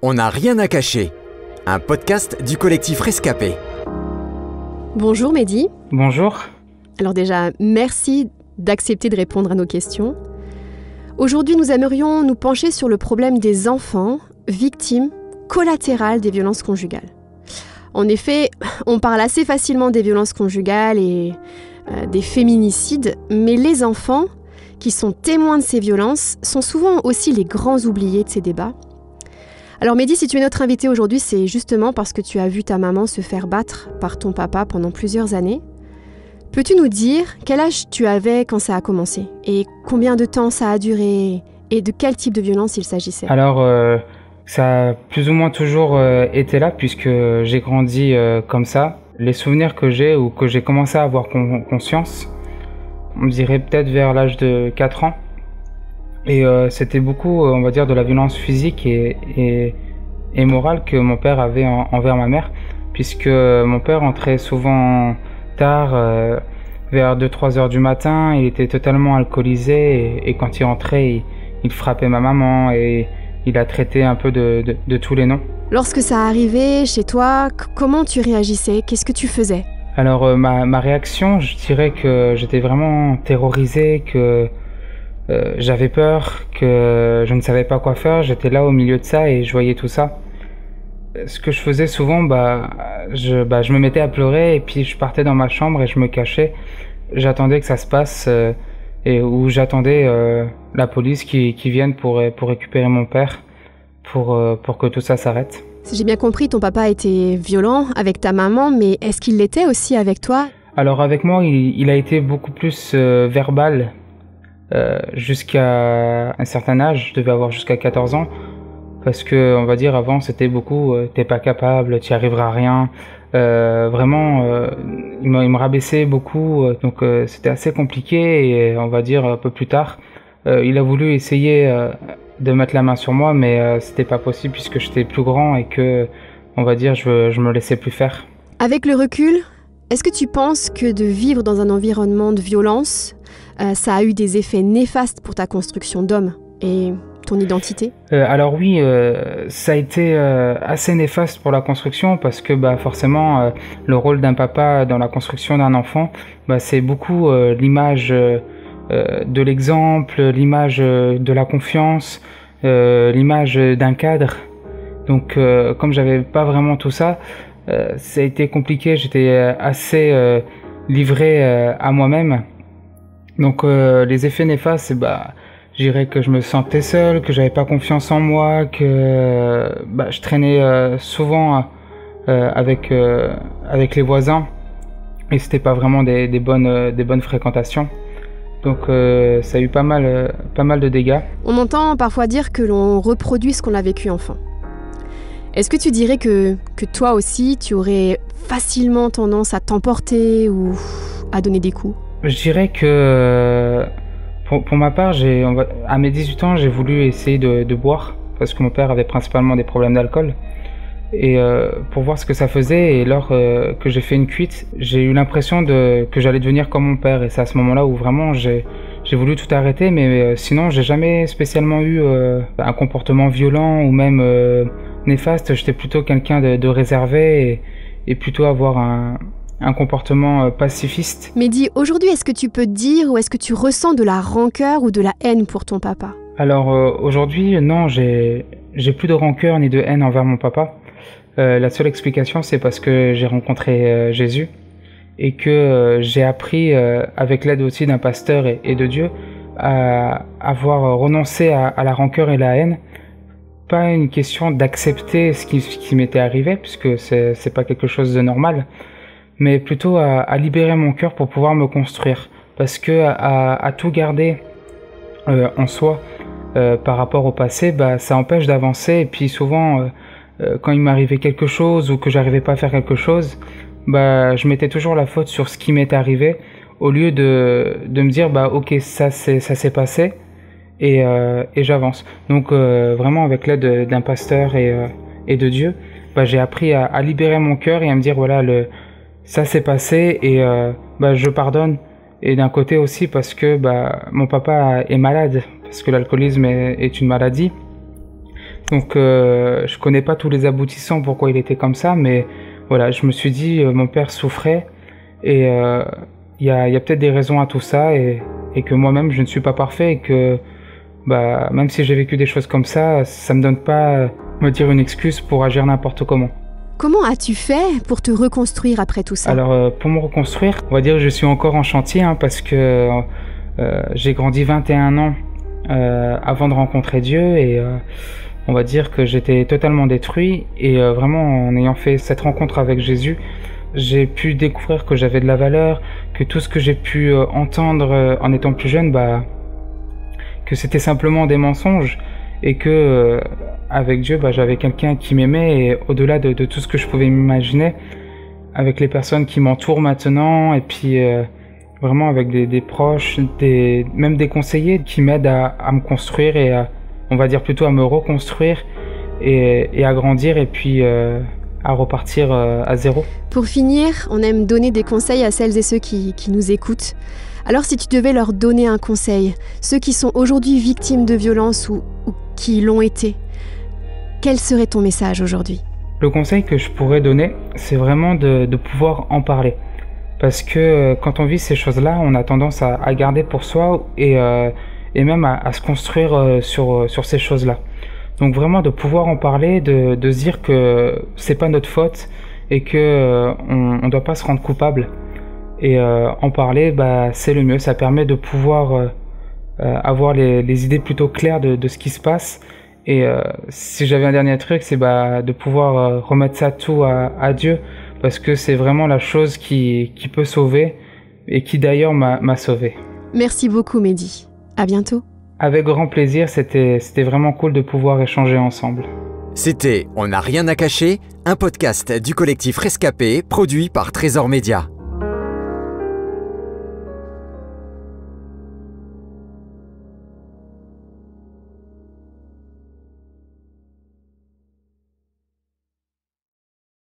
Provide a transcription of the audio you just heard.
On n'a rien à cacher, un podcast du collectif Rescapé. Bonjour Mehdi. Bonjour. Alors déjà, merci d'accepter de répondre à nos questions. Aujourd'hui, nous aimerions nous pencher sur le problème des enfants victimes collatérales des violences conjugales. En effet, on parle assez facilement des violences conjugales et des féminicides, mais les enfants qui sont témoins de ces violences sont souvent aussi les grands oubliés de ces débats. Alors Mehdi, si tu es notre invité aujourd'hui, c'est justement parce que tu as vu ta maman se faire battre par ton papa pendant plusieurs années. Peux-tu nous dire quel âge tu avais quand ça a commencé et combien de temps ça a duré et de quel type de violence il s'agissait? Alors, ça a plus ou moins toujours été là puisque j'ai grandi comme ça. Les souvenirs que j'ai ou que j'ai commencé à avoir conscience, on dirait peut-être vers l'âge de 4 ans. Et c'était beaucoup, on va dire, de la violence physique et morale que mon père avait envers ma mère, puisque mon père entrait souvent tard, vers 2-3 heures du matin. Il était totalement alcoolisé et quand il rentrait, il frappait ma maman et il la traitait un peu de tous les noms. Lorsque ça arrivait chez toi, comment tu réagissais? Qu'est-ce que tu faisais? Alors ma réaction, je dirais que j'étais vraiment terrorisé, que j'avais peur, que je ne savais pas quoi faire. J'étais là au milieu de ça et je voyais tout ça. Ce que je faisais souvent, je me mettais à pleurer et puis je partais dans ma chambre et je me cachais. J'attendais que ça se passe ou j'attendais la police qui vienne pour récupérer mon père, pour que tout ça s'arrête. Si j'ai bien compris, ton papa était violent avec ta maman, mais est-ce qu'il l'était aussi avec toi? Alors avec moi, il a été beaucoup plus verbal. Jusqu'à un certain âge, je devais avoir jusqu'à 14 ans, parce que on va dire avant c'était beaucoup t'es pas capable, tu y arriveras à rien. Vraiment, il me rabaissait beaucoup, donc c'était assez compliqué. Et on va dire un peu plus tard, il a voulu essayer de mettre la main sur moi, mais c'était pas possible puisque j'étais plus grand et que, on va dire, je me laissais plus faire. Avec le recul, est-ce que tu penses que de vivre dans un environnement de violence, ça a eu des effets néfastes pour ta construction d'homme et ton identité? Alors oui, ça a été assez néfaste pour la construction parce que forcément, le rôle d'un papa dans la construction d'un enfant, c'est beaucoup l'image de l'exemple, l'image de la confiance, l'image d'un cadre. Donc comme j'avais pas vraiment tout ça, ça a été compliqué. J'étais assez livré à moi-même. Donc les effets néfastes, je dirais que je me sentais seul, que j'avais pas confiance en moi, que je traînais souvent avec les voisins et c'était pas vraiment des bonnes fréquentations. Donc ça a eu pas mal de dégâts. On entend parfois dire que l'on reproduit ce qu'on a vécu enfant. Est-ce que tu dirais que toi aussi tu aurais facilement tendance à t'emporter ou à donner des coups? Je dirais que pour ma part, à mes 18 ans, j'ai voulu essayer de boire parce que mon père avait principalement des problèmes d'alcool. Et pour voir ce que ça faisait, et lors que j'ai fait une cuite, j'ai eu l'impression que j'allais devenir comme mon père. Et c'est à ce moment-là où vraiment j'ai voulu tout arrêter, mais sinon j'ai jamais spécialement eu un comportement violent ou même néfaste. J'étais plutôt quelqu'un de réservé et plutôt avoir un comportement pacifiste. Mehdi, aujourd'hui, est-ce que tu peux dire ou est-ce que tu ressens de la rancœur ou de la haine pour ton papa? Alors aujourd'hui, non, j'ai plus de rancœur ni de haine envers mon papa. La seule explication, c'est parce que j'ai rencontré Jésus et que j'ai appris, avec l'aide aussi d'un pasteur et de Dieu, à avoir renoncé à la rancœur et la haine. Pas une question d'accepter ce qui m'était arrivé, puisque c'est pas quelque chose de normal, mais plutôt à libérer mon cœur pour pouvoir me construire. Parce que à tout garder en soi par rapport au passé, ça empêche d'avancer. Et puis souvent, quand il m'arrivait quelque chose ou que j'arrivais pas à faire quelque chose, je mettais toujours la faute sur ce qui m'était arrivé, au lieu de me dire ok, ça s'est passé et j'avance. Donc vraiment avec l'aide d'un pasteur et de Dieu, j'ai appris à libérer mon cœur et à me dire voilà, ça s'est passé et je pardonne. Et d'un côté aussi parce que mon papa est malade, parce que l'alcoolisme est une maladie. Donc je connais pas tous les aboutissants pourquoi il était comme ça, mais voilà, je me suis dit mon père souffrait et il y a peut-être des raisons à tout ça et que moi-même je ne suis pas parfait et que même si j'ai vécu des choses comme ça me donne pas me dire une excuse pour agir n'importe comment. Comment as-tu fait pour te reconstruire après tout ça? Alors pour me reconstruire, on va dire que je suis encore en chantier parce que j'ai grandi 21 ans avant de rencontrer Dieu et on va dire que j'étais totalement détruit et vraiment en ayant fait cette rencontre avec Jésus, j'ai pu découvrir que j'avais de la valeur, que tout ce que j'ai pu entendre en étant plus jeune, que c'était simplement des mensonges et que avec Dieu, j'avais quelqu'un qui m'aimait et au-delà de tout ce que je pouvais m'imaginer, avec les personnes qui m'entourent maintenant et puis vraiment avec des proches, même des conseillers qui m'aident à me construire et on va dire plutôt à me reconstruire et à grandir et puis à repartir à zéro. Pour finir, on aime donner des conseils à celles et ceux qui nous écoutent. Alors si tu devais leur donner un conseil, ceux qui sont aujourd'hui victimes de violences ou qui l'ont été, quel serait ton message aujourd'hui? Le conseil que je pourrais donner, c'est vraiment de pouvoir en parler. Parce que quand on vit ces choses-là, on a tendance à garder pour soi et même à se construire sur ces choses-là. Donc vraiment de pouvoir en parler, de se dire que c'est pas notre faute et que on doit pas se rendre coupable. Et en parler, c'est le mieux. Ça permet de pouvoir avoir les idées plutôt claires de ce qui se passe. Et si j'avais un dernier truc, c'est de pouvoir remettre ça tout à Dieu, parce que c'est vraiment la chose qui peut sauver et qui d'ailleurs m'a sauvé. Merci beaucoup Mehdi. À bientôt. Avec grand plaisir, c'était vraiment cool de pouvoir échanger ensemble. C'était On n'a rien à cacher, un podcast du collectif Rescapé produit par Trésor Média.